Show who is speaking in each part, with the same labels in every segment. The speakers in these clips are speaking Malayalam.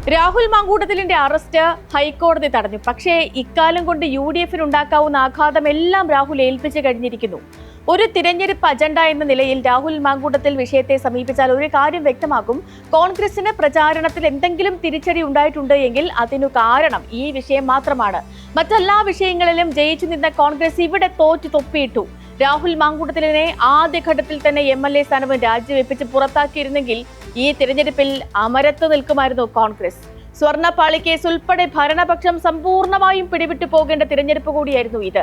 Speaker 1: രാഹുൽ മാങ്കൂട്ടത്തിലിന്റെ അറസ്റ്റ് ഹൈക്കോടതി തടഞ്ഞു. പക്ഷേ ഇക്കാലം കൊണ്ട് UDF-ന് ഉണ്ടാക്കാവുന്ന ആഘാതം എല്ലാം രാഹുൽ ഏൽപ്പിച്ചു കഴിഞ്ഞിരിക്കുന്നു. ഒരു തിരഞ്ഞെടുപ്പ് അജണ്ട എന്ന നിലയിൽ രാഹുൽ മാങ്കൂട്ടത്തിൽ വിഷയത്തെ സമീപിച്ചാൽ ഒരു കാര്യം വ്യക്തമാകും. കോൺഗ്രസിന് പ്രചാരണത്തിൽ എന്തെങ്കിലും തിരിച്ചടി ഉണ്ടായിട്ടുണ്ട് എങ്കിൽ അതിനു കാരണം ഈ വിഷയം മാത്രമാണ്. മറ്റെല്ലാ വിഷയങ്ങളിലും ജയിച്ചു നിന്ന കോൺഗ്രസ് ഇവിടെ തോറ്റു തൊപ്പിയിട്ടു. രാഹുൽ മാങ്കൂട്ടത്തിലിനെ ആദ്യഘട്ടത്തിൽ തന്നെ MLA സ്ഥാനവും രാജിവെപ്പിച്ച് പുറത്താക്കിയിരുന്നെങ്കിൽ ഈ തിരഞ്ഞെടുപ്പിൽ അമരത്ത് നിൽക്കുമായിരുന്നു കോൺഗ്രസ്. സ്വർണ്ണപ്പാളി കേസ് ഉൾപ്പെടെ ഭരണപക്ഷം സമ്പൂർണമായും പിടിവിട്ടു പോകേണ്ട തിരഞ്ഞെടുപ്പ് കൂടിയായിരുന്നു ഇത്.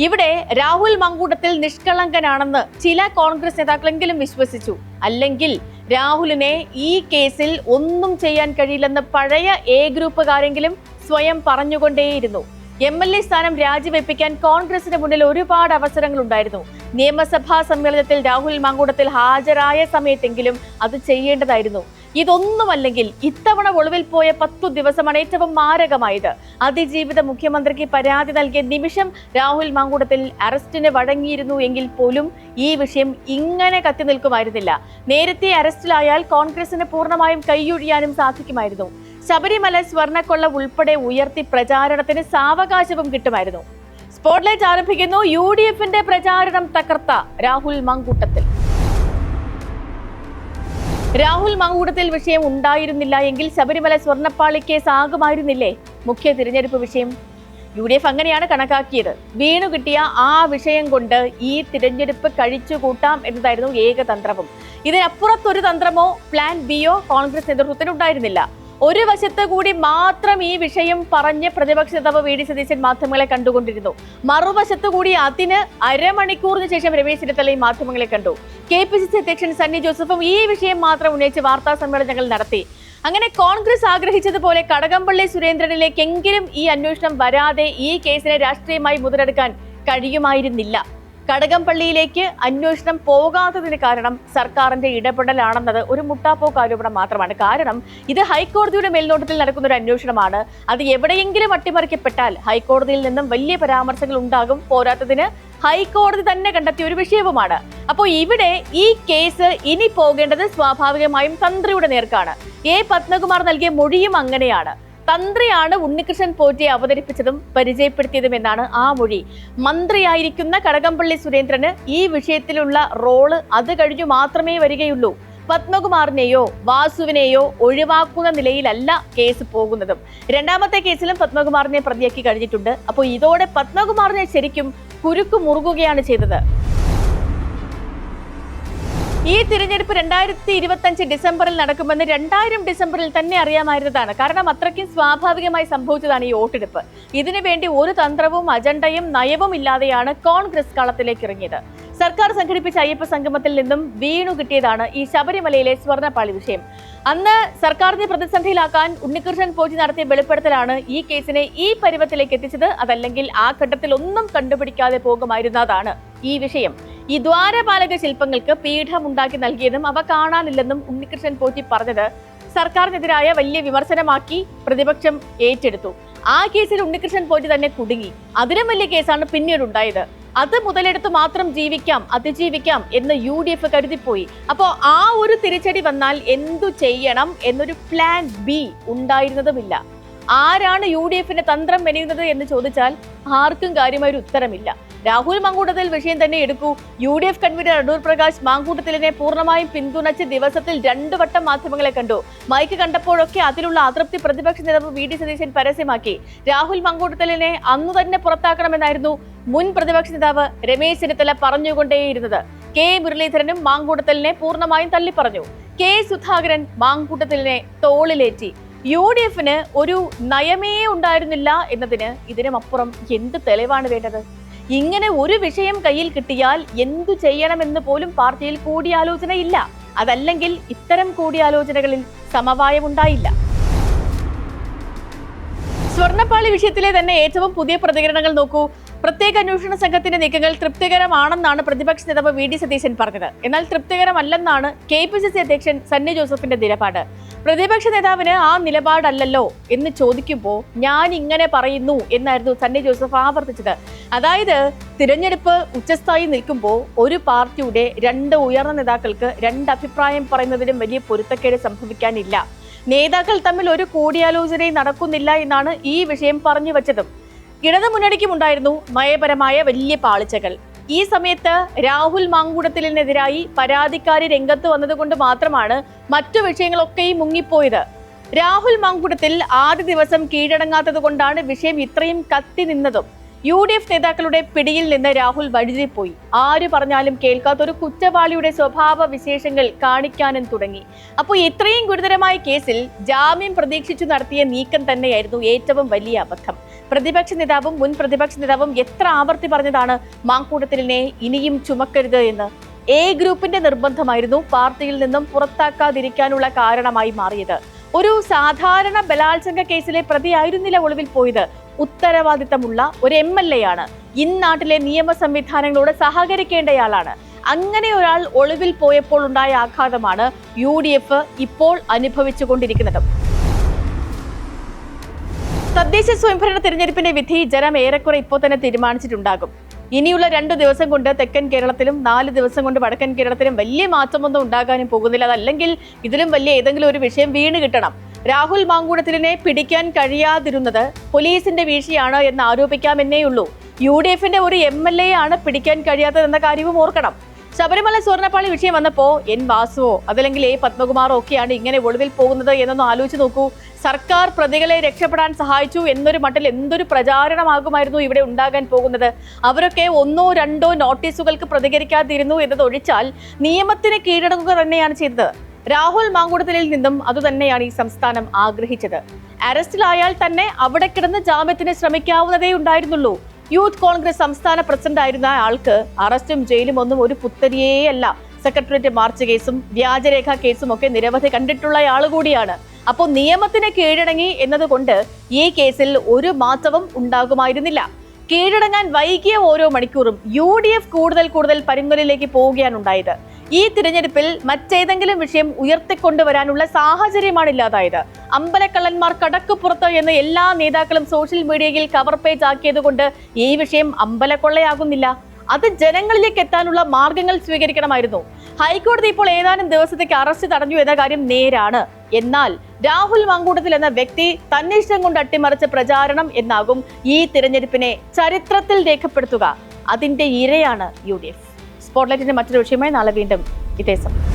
Speaker 1: ഇവിടെ രാഹുൽ മാങ്കൂട്ടത്തിൽ നിഷ്കളങ്കനാണെന്ന് ചില കോൺഗ്രസ് നേതാക്കളെങ്കിലും വിശ്വസിച്ചു. അല്ലെങ്കിൽ രാഹുലിനെ ഈ കേസിൽ ഒന്നും ചെയ്യാൻ കഴിയില്ലെന്ന് പഴയ A ഗ്രൂപ്പുകാരെങ്കിലും സ്വയം പറഞ്ഞുകൊണ്ടേയിരുന്നു. MLA സ്ഥാനം രാജിവെപ്പിക്കാൻ കോൺഗ്രസിന് മുന്നിൽ ഒരുപാട് അവസരങ്ങൾ ഉണ്ടായിരുന്നു. നിയമസഭാ സമ്മേളനത്തിൽ രാഹുൽ മാങ്കൂട്ടത്തിൽ ഹാജരായ സമയത്തെങ്കിലും അത് ചെയ്യേണ്ടതായിരുന്നു. ഇതൊന്നുമല്ലെങ്കിൽ ഇത്തവണ ഒളിവിൽ പോയ 10 ദിവസമാണ് ഏറ്റവും മാരകമായത്. അതിജീവിത മുഖ്യമന്ത്രിക്ക് പരാതി നൽകിയ നിമിഷം രാഹുൽ മാങ്കൂട്ടത്തിൽ അറസ്റ്റിന് വഴങ്ങിയിരുന്നു എങ്കിൽ പോലും ഈ വിഷയം ഇങ്ങനെ കത്തി നിൽക്കുമായിരുന്നില്ല. നേരത്തെ അറസ്റ്റിലായാൽ കോൺഗ്രസിന് പൂർണ്ണമായും കൈയൊഴിയാനും സാധിക്കുമായിരുന്നു. ശബരിമല സ്വർണ്ണക്കൊള്ള ഉൾപ്പെടെ ഉയർത്തി പ്രചാരണത്തിന് സാവകാശവും കിട്ടുമായിരുന്നു. സ്പോട്ട്ലൈറ്റ് ആരംഭിക്കുന്നു. UDF-ന്റെ പ്രചാരണം തകർത്ത രാഹുൽ മാങ്കൂട്ടത്തിൽ. രാഹുൽ മാങ്കൂട്ടത്തിൽ വിഷയം ഉണ്ടായിരുന്നില്ല എങ്കിൽ ശബരിമല സ്വർണ്ണപ്പാളി കേസ് ആകുമായിരുന്നില്ലേ മുഖ്യ തിരഞ്ഞെടുപ്പ് വിഷയം? UDF അങ്ങനെയാണ് കണക്കാക്കിയത്. വീണു കിട്ടിയ ആ വിഷയം കൊണ്ട് ഈ തിരഞ്ഞെടുപ്പ് കഴിച്ചുകൂട്ടാം എന്നതായിരുന്നു ഏക തന്ത്രവും. ഇതിനപ്പുറത്തൊരു തന്ത്രമോ പ്ലാൻ ബിയോ കോൺഗ്രസ് നേതൃത്വത്തിനുണ്ടായിരുന്നില്ല. ഒരു വശത്ത് കൂടി മാത്രം ഈ വിഷയം പറഞ്ഞ് പ്രതിപക്ഷ നേതാവ് VD സതീശൻ മാധ്യമങ്ങളെ കണ്ടുകൊണ്ടിരുന്നു. മറുവശത്ത് കൂടി അതിന് അരമണിക്കൂറിന് ശേഷം രമേശ് ചെന്നിത്തലയും മാധ്യമങ്ങളെ കണ്ടു. KPCC അധ്യക്ഷൻ സണ്ണി ജോസഫും ഈ വിഷയം മാത്രം ഉന്നയിച്ച് വാർത്താ സമ്മേളനങ്ങൾ നടത്തി. അങ്ങനെ കോൺഗ്രസ് ആഗ്രഹിച്ചതുപോലെ കടകംപള്ളി സുരേന്ദ്രനിലേക്കെങ്കിലും ഈ അന്വേഷണം വരാതെ ഈ കേസിനെ രാഷ്ട്രീയമായി മുതലെടുക്കാൻ കഴിയുമായിരുന്നില്ല. കടകംപള്ളിയിലേക്ക് അന്വേഷണം പോകാത്തതിന് കാരണം സർക്കാരിന്റെ ഇടപെടലാണെന്നത് ഒരു മുട്ടാപ്പോക്ക് ആരോപണം മാത്രമാണ്. കാരണം ഇത് ഹൈക്കോടതിയുടെ മേൽനോട്ടത്തിൽ നടക്കുന്ന ഒരു അന്വേഷണമാണ്. അത് എവിടെയെങ്കിലും അട്ടിമറിക്കപ്പെട്ടാൽ ഹൈക്കോടതിയിൽ നിന്നും വലിയ പരാമർശങ്ങൾ ഉണ്ടാകും. പോരാത്തതിന് ഹൈക്കോടതി തന്നെ കണ്ടെത്തിയ ഒരു വിഷയവുമാണ്. അപ്പോൾ ഇവിടെ ഈ കേസ് ഇനി പോകേണ്ടത് സ്വാഭാവികമായും തന്ത്രിയുടെ നേർക്കാണ്. പത്മകുമാർ നൽകിയ മൊഴിയും അങ്ങനെയാണ്. തന്ത്രിയാണ് ഉണ്ണികൃഷ്ണൻ പോറ്റിയെ അവതരിപ്പിച്ചതും പരിചയപ്പെടുത്തിയതും എന്നാണ് ആ മൊഴി. മന്ത്രിയായിരിക്കുന്ന കടകംപള്ളി സുരേന്ദ്രന് ഈ വിഷയത്തിലുള്ള റോള് അത് കഴിഞ്ഞു മാത്രമേ വരികയുള്ളൂ. പത്മകുമാറിനെയോ വാസുവിനെയോ ഒഴിവാക്കുന്ന നിലയിലല്ല കേസ് പോകുന്നതും. രണ്ടാമത്തെ കേസിലും പത്മകുമാറിനെ പ്രതിയാക്കി കഴിഞ്ഞിട്ടുണ്ട്. അപ്പോൾ ഇതോടെ പത്മകുമാറിനെ ശരിക്കും കുരുക്കു മുറുകുകയാണ് ചെയ്തത്. ഈ തിരഞ്ഞെടുപ്പ് 2025 ഡിസംബറിൽ നടക്കുമെന്ന് 2000 ഡിസംബറിൽ തന്നെ അറിയാമായിരുന്നതാണ്. കാരണം അത്രയ്ക്കും സ്വാഭാവികമായി സംഭവിച്ചതാണ് ഈ വോട്ടെടുപ്പ്. ഇതിനു വേണ്ടി ഒരു തന്ത്രവും അജണ്ടയും നയവും ഇല്ലാതെയാണ് കോൺഗ്രസ് കളത്തിലേക്ക് ഇറങ്ങിയത്. സർക്കാർ സംഘടിപ്പിച്ച അയ്യപ്പ സംഗമത്തിൽ നിന്നും വീണു കിട്ടിയതാണ് ഈ ശബരിമലയിലെ സ്വർണ്ണപ്പാളി വിഷയം. അന്ന് സർക്കാരിനെ പ്രതിസന്ധിയിലാക്കാൻ ഉണ്ണികൃഷ്ണൻ പോറ്റി നടത്തിയ വെളിപ്പെടുത്തലാണ് ഈ കേസിനെ ഈ പരുവത്തിലേക്ക് എത്തിച്ചത്. അതല്ലെങ്കിൽ ആ ഘട്ടത്തിൽ ഒന്നും കണ്ടുപിടിക്കാതെ പോകുമായിരുന്നതാണ് ഈ വിഷയം. ഈ ദ്വാരപാലക ശില്പങ്ങൾക്ക് പീഠമുണ്ടാക്കി നൽകിയതും അവ കാണാനില്ലെന്നും ഉണ്ണികൃഷ്ണൻ പോറ്റി പറഞ്ഞത് സർക്കാരിനെതിരായ വലിയ വിമർശനമാക്കി പ്രതിപക്ഷം ഏറ്റെടുത്തു. ആ കേസിൽ ഉണ്ണികൃഷ്ണൻ പോറ്റി തന്നെ കുടുങ്ങി. അതിലും വലിയ കേസാണ് പിന്നീട് ഉണ്ടായത്. അത് മുതലെടുത്ത് മാത്രം ജീവിക്കാം, അതിജീവിക്കാം എന്ന് UDF കരുതിപ്പോയി. അപ്പോൾ ആ ഒരു തിരിച്ചടി വന്നാൽ എന്തു ചെയ്യണം എന്നൊരു പ്ലാൻ B ഉണ്ടായിരുന്നതുമില്ല. ആരാണ് UDF-ന്റെ തന്ത്രം മെനയുന്നത് എന്ന് ചോദിച്ചാൽ ആർക്കും കാര്യമായ ഒരു ഉത്തരമില്ല. രാഹുൽ മാങ്കൂട്ടത്തിൽ വിഷയം തന്നെ എടുക്കൂ. UDF കൺവീനർ അടൂർ പ്രകാശ് മാങ്കൂട്ടത്തിലിനെ പൂർണ്ണമായും പിന്തുണച്ച് ദിവസത്തിൽ 2 വട്ടം മാധ്യമങ്ങളെ കണ്ടു. മൈക്ക് കണ്ടപ്പോഴൊക്കെ അതിലുള്ള അതൃപ്തി പ്രതിപക്ഷ നേതാവ് VD സതീശൻ പരസ്യമാക്കി. രാഹുൽ മാങ്കൂട്ടത്തിലിനെ അന്നു തന്നെ പുറത്താക്കണമെന്നായിരുന്നു മുൻ പ്രതിപക്ഷ നേതാവ് രമേശ് ചെന്നിത്തല പറഞ്ഞുകൊണ്ടേയിരുന്നത്. K മുരളീധരനും മാങ്കൂട്ടത്തിലിനെ പൂർണ്ണമായും തള്ളിപ്പറഞ്ഞു. K സുധാകരൻ മാങ്കൂട്ടത്തിലിനെ തോളിലേറ്റി. UDF-ന് ഒരു നയമേ ഉണ്ടായിരുന്നില്ല എന്നതിന് ഇതിനുമപ്പുറം എന്ത് തെളിവാണ് വേണ്ടത്? ഇങ്ങനെ ഒരു വിഷയം കയ്യിൽ കിട്ടിയാൽ എന്തു ചെയ്യണമെന്ന് പോലും പാർട്ടിയിൽ കൂടിയാലോചനയില്ല. അതല്ലെങ്കിൽ ഇത്തരം കൂടിയാലോചനകളിൽ സമവായമുണ്ടായില്ല. സ്വർണ്ണപ്പാളി വിഷയത്തിലെ തന്നെ ഏറ്റവും പുതിയ പ്രതികരണങ്ങൾ നോക്കൂ. പ്രത്യേക അന്വേഷണ സംഘത്തിന്റെ നീക്കങ്ങൾ തൃപ്തികരമാണെന്നാണ് പ്രതിപക്ഷ നേതാവ് VD സതീശൻ പറഞ്ഞത്. എന്നാൽ തൃപ്തികരമല്ലെന്നാണ് KPCC അധ്യക്ഷൻ സണ്ണി ജോസഫിന്റെ നിലപാട്. പ്രതിപക്ഷ നേതാവിന് ആ നിലപാടല്ലല്ലോ എന്ന് ചോദിക്കുമ്പോൾ ഞാൻ ഇങ്ങനെ പറയുന്നു എന്നായിരുന്നു സണ്ണി ജോസഫ് ആവർത്തിച്ചത്. അതായത് തിരഞ്ഞെടുപ്പ് ഉച്ചസ്ഥായി നിൽക്കുമ്പോൾ ഒരു പാർട്ടിയുടെ 2 ഉയർന്ന നേതാക്കൾക്ക് 2 അഭിപ്രായം പറയുന്നതിലും വലിയ പൊരുത്തക്കേട് സംഭവിക്കാനില്ല. നേതാക്കൾ തമ്മിൽ ഒരു കൂടിയാലോചനയും നടക്കുന്നില്ല എന്നാണ് ഈ വിഷയം പറഞ്ഞു വച്ചതും. ഇടതു മുന്നണിക്കും ഉണ്ടായിരുന്നു നയപരമായ വലിയ പാളിച്ചകൾ. ഈ സമയത്ത് രാഹുൽ മാങ്കൂട്ടത്തിലിനെതിരായി പരാതിക്കാരി രംഗത്ത് വന്നതുകൊണ്ട് മാത്രമാണ് മറ്റു വിഷയങ്ങളൊക്കെയും മുങ്ങിപ്പോയത്. രാഹുൽ മാങ്കൂട്ടത്തിൽ ആദ്യ ദിവസം കീഴടങ്ങാത്തത് കൊണ്ടാണ് വിഷയം ഇത്രയും കത്തി നിന്നതും. UDF നേതാക്കളുടെ പിടിയിൽ നിന്ന് രാഹുൽ വഴുതിപ്പോയി. ആര് പറഞ്ഞാലും കേൾക്കാത്തൊരു കുറ്റവാളിയുടെ സ്വഭാവ വിശേഷങ്ങൾ കാണിക്കാനും തുടങ്ങി. അപ്പോൾ ഇത്രയും ഗുരുതരമായ കേസിൽ ജാമ്യം പ്രതീക്ഷിച്ചു നടത്തിയ നീക്കം തന്നെയായിരുന്നു ഏറ്റവും വലിയ അബദ്ധം. പ്രതിപക്ഷ നേതാവും മുൻ പ്രതിപക്ഷ നേതാവും എത്ര ആവർത്തി പറഞ്ഞതാണ് മാങ്കൂട്ടത്തിലിനെ ഇനിയും ചുമക്കരുത് എന്ന്. A ഗ്രൂപ്പിന്റെ നിർബന്ധമായിരുന്നു പാർട്ടിയിൽ നിന്നും പുറത്താക്കാതിരിക്കാനുള്ള കാരണമായി മാറിയത്. ഒരു സാധാരണ ബലാത്സംഗ കേസിലെ പ്രതിയായിരുന്നില്ല ഒളിവിൽ പോയത്. ഉത്തരവാദിത്തമുള്ള ഒരു MLA ആണ്. ഇന്നാട്ടിലെ നിയമ സംവിധാനങ്ങളോട് സഹകരിക്കേണ്ടയാളാണ്. അങ്ങനെ ഒരാൾ ഒളിവിൽ പോയപ്പോൾ ഉണ്ടായ ആഘാതമാണ് UDF ഇപ്പോൾ അനുഭവിച്ചുകൊണ്ടിരിക്കുന്നത്. തദ്ദേശ സ്വയംഭരണ തിരഞ്ഞെടുപ്പിന്റെ വിധി ജനം ഏറെക്കുറെ ഇപ്പോൾ തന്നെ തീരുമാനിച്ചിട്ടുണ്ടാകും. ഇനിയുള്ള 2 ദിവസം കൊണ്ട് തെക്കൻ കേരളത്തിലും 4 ദിവസം കൊണ്ട് വടക്കൻ കേരളത്തിലും വലിയ മാറ്റമൊന്നും ഉണ്ടാകാനും പോകുന്നില്ല. അതല്ലെങ്കിൽ ഇതിലും വലിയ ഏതെങ്കിലും ഒരു വിഷയം വീണ് കിട്ടണം. രാഹുൽ മാങ്കൂട്ടത്തിലിനെ പിടിക്കാൻ കഴിയാതിരുന്നത് പോലീസിന്റെ വീഴ്ചയാണ് എന്ന് ആരോപിക്കാമെന്നേയുള്ളൂ. UDFന്റെ ഒരു MLA ആണ് പിടിക്കാൻ കഴിയാത്തതെന്ന കാര്യവും ഓർക്കണം. ശബരിമല സ്വർണ്ണപ്പാളി വിഷയം വന്നപ്പോ N വാസുവോ അതല്ലെങ്കിൽ A പത്മകുമാറോ ഒക്കെയാണ് ഇങ്ങനെ ഒളിവിൽ പോകുന്നത് എന്നൊന്ന് ആലോചിച്ച് നോക്കൂ. സർക്കാർ പ്രതികളെ രക്ഷപ്പെടാൻ സഹായിച്ചു എന്നൊരു മട്ടിൽ എന്തൊരു പ്രചാരണമാകുമായിരുന്നു ഇവിടെ ഉണ്ടാകാൻ പോകുന്നത്. അവരൊക്കെ 1 or 2 നോട്ടീസുകൾക്ക് പ്രതികരിക്കാതിരുന്നു എന്നതൊഴിച്ചാൽ നിയമത്തിന് കീഴടങ്ങുക തന്നെയാണ് ചെയ്തത്. രാഹുൽ മാങ്കൂട്ടത്തിലിൽ നിന്നും അതുതന്നെയാണ് ഈ സംസ്ഥാനം ആഗ്രഹിച്ചത്. അറസ്റ്റിലായാൽ തന്നെ അവിടെ കിടന്ന് ജാമ്യത്തിന് ശ്രമിക്കാവുന്നതേ ഉണ്ടായിരുന്നുള്ളൂ. യൂത്ത് കോൺഗ്രസ് സംസ്ഥാന പ്രസിഡന്റ് ആയിരുന്ന ആൾക്ക് അറസ്റ്റും ജയിലും ഒന്നും ഒരു പുത്തരിയേയല്ല. സെക്രട്ടേറിയറ്റ് മാർച്ച് കേസും വ്യാജരേഖ കേസും ഒക്കെ നിരവധി കണ്ടിട്ടുള്ള ആൾ കൂടിയാണ്. അപ്പോൾ നിയമത്തിന് കീഴടങ്ങി എന്നതുകൊണ്ട് ഈ കേസിൽ ഒരു മാറ്റവും ഉണ്ടാകുമായിരുന്നില്ല. കീഴടങ്ങാൻ വൈകിയ ഓരോ മണിക്കൂറും UDF കൂടുതൽ പരുങ്ങലിലേക്ക് പോവുകയാണ് ഉണ്ടായത്. ഈ തിരഞ്ഞെടുപ്പിൽ മറ്റേതെങ്കിലും വിഷയം ഉയർത്തിക്കൊണ്ടുവരാനുള്ള സാഹചര്യമാണ് ഇല്ലാതായത്. അമ്പലക്കള്ളന്മാർ കടക്കുപുറത്ത് എന്ന് എല്ലാ നേതാക്കളും സോഷ്യൽ മീഡിയയിൽ കവർ പേജ് ആക്കിയതുകൊണ്ട് ഈ വിഷയം അമ്പലക്കൊള്ളയാകുന്നില്ല. അത് ജനങ്ങളിലേക്ക് എത്താനുള്ള മാർഗങ്ങൾ സ്വീകരിക്കണമായിരുന്നു. ഹൈക്കോടതി ഇപ്പോൾ ഏതാനും ദിവസത്തേക്ക് അറസ്റ്റ് തടഞ്ഞു എന്ന കാര്യം നേരാണ്. എന്നാൽ രാഹുൽ മാങ്കൂട്ടത്തിൽ എന്ന വ്യക്തി തന്നിഷ്ടം കൊണ്ട് അട്ടിമറിച്ച പ്രചാരണം എന്നാകും ഈ തിരഞ്ഞെടുപ്പിനെ ചരിത്രത്തിൽ രേഖപ്പെടുത്തുക. അതിന്റെ ഇരയാണ് UDF. സ്പോട്ട്ലൈറ്റിന്റെ മറ്റൊരു വിഷയമായി നാളെ വീണ്ടും ഇതേ സമയം.